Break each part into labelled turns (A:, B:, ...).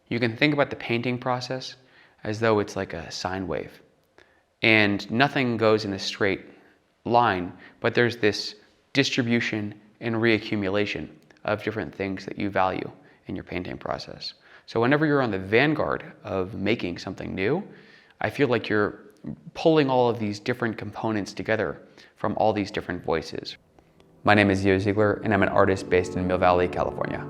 A: You can think about the painting process as though it's like a sine wave. And nothing goes in a straight line, but there's this distribution and reaccumulation of different things that you value in your painting process. So whenever you're on the vanguard of making something new, I feel like you're pulling all of these different components together from all these different voices. My name is Zio Ziegler, and I'm an artist based in Mill Valley, California.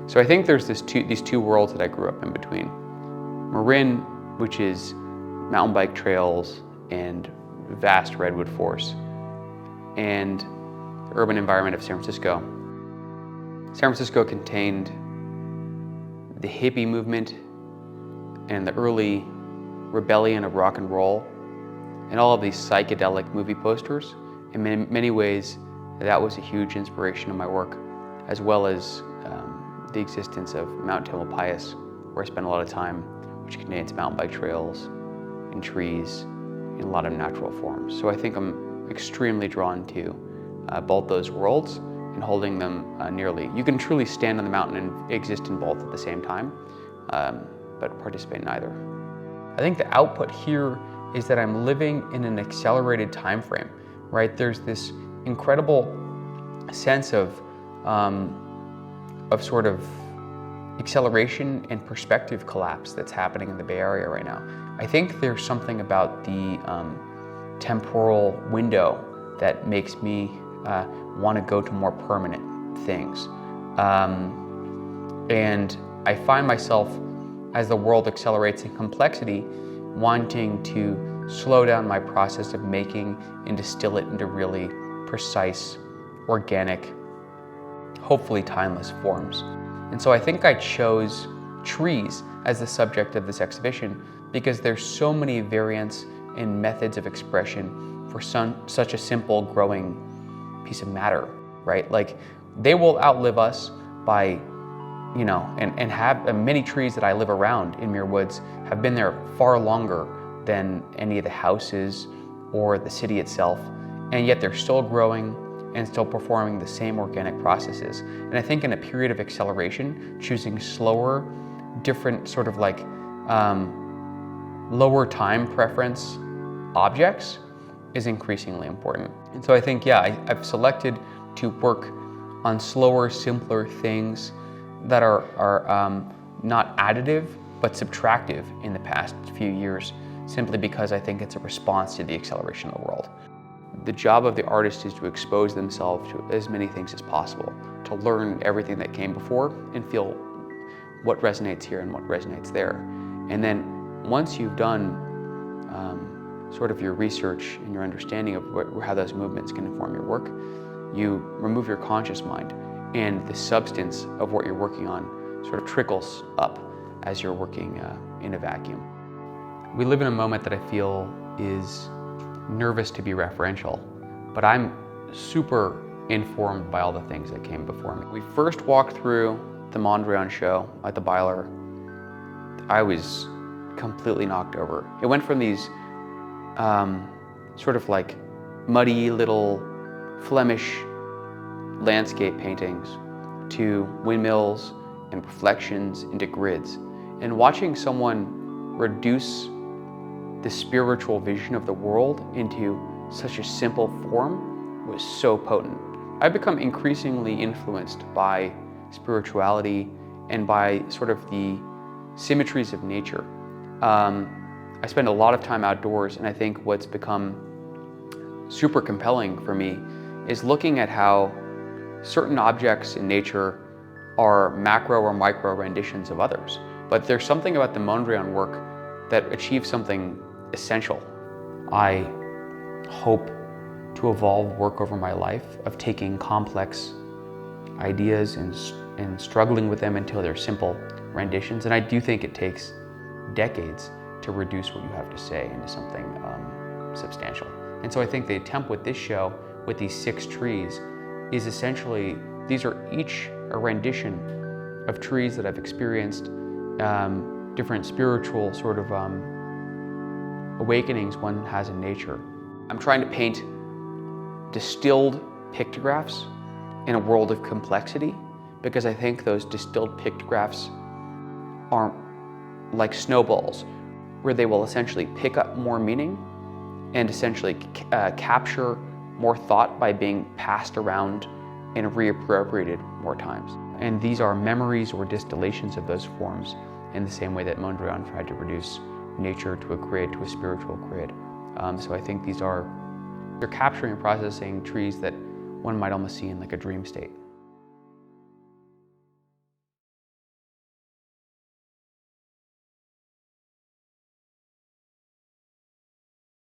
A: So I think there's these two worlds that I grew up in between. Marin, which is mountain bike trails and vast redwood forests, and the urban environment of San Francisco. San Francisco contained the hippie movement and the early rebellion of rock and roll and all of these psychedelic movie posters. In many ways, that was a huge inspiration of my work, as well as the existence of Mount Tamalpais, where I spent a lot of time, which contains mountain bike trails and trees in a lot of natural forms. So I think I'm extremely drawn to both those worlds and holding them nearly. You can truly stand on the mountain and exist in both at the same time, but participate in either. I think the output here is that I'm living in an accelerated time frame, right? There's this incredible sense of sort of acceleration and perspective collapse that's happening in the Bay Area right now. I think there's something about the temporal window that makes me want to go to more permanent things. And I find myself, as the world accelerates in complexity, wanting to slow down my process of making and distill it into really precise, organic, hopefully timeless forms. And so I think I chose trees as the subject of this exhibition because there's so many variants and methods of expression for such a simple growing piece of matter, right? Like, they will outlive us by, you know, and have many trees that I live around in Muir Woods have been there far longer than any of the houses or the city itself, and yet they're still growing and still performing the same organic processes. And I think in a period of acceleration, choosing slower, different sort of like lower time preference objects is increasingly important. And so I think, yeah, I've selected to work on slower, simpler things that are not additive, but subtractive in the past few years, simply because I think it's a response to the acceleration of the world. The job of the artist is to expose themselves to as many things as possible, to learn everything that came before and feel what resonates here and what resonates there. And then once you've done sort of your research and your understanding of how those movements can inform your work, you remove your conscious mind, and the substance of what you're working on sort of trickles up as you're working in a vacuum. We live in a moment that I feel is nervous to be referential, but I'm super informed by all the things that came before me. We first walked through the Mondrian show at the Byler. I was completely knocked over. It went from these sort of like muddy little Flemish landscape paintings to windmills and reflections into grids. And watching someone reduce the spiritual vision of the world into such a simple form was so potent. I've become increasingly influenced by spirituality and by sort of the symmetries of nature. I spend a lot of time outdoors, and I think what's become super compelling for me is looking at how certain objects in nature are macro or micro renditions of others. But there's something about the Mondrian work that achieves something essential. I hope to evolve work over my life of taking complex ideas and struggling with them until they're simple renditions. And I do think it takes decades to reduce what you have to say into something substantial. And so I think the attempt with this show, with these 6 trees, is essentially, these are each a rendition of trees that I've experienced, different spiritual sort of awakenings one has in nature. I'm trying to paint distilled pictographs in a world of complexity, because I think those distilled pictographs are like snowballs, where they will essentially pick up more meaning and essentially capture more thought by being passed around and reappropriated more times. And these are memories or distillations of those forms in the same way that Mondrian tried to reduce nature to a grid, to a spiritual grid. So I think they're capturing and processing trees that one might almost see in like a dream state.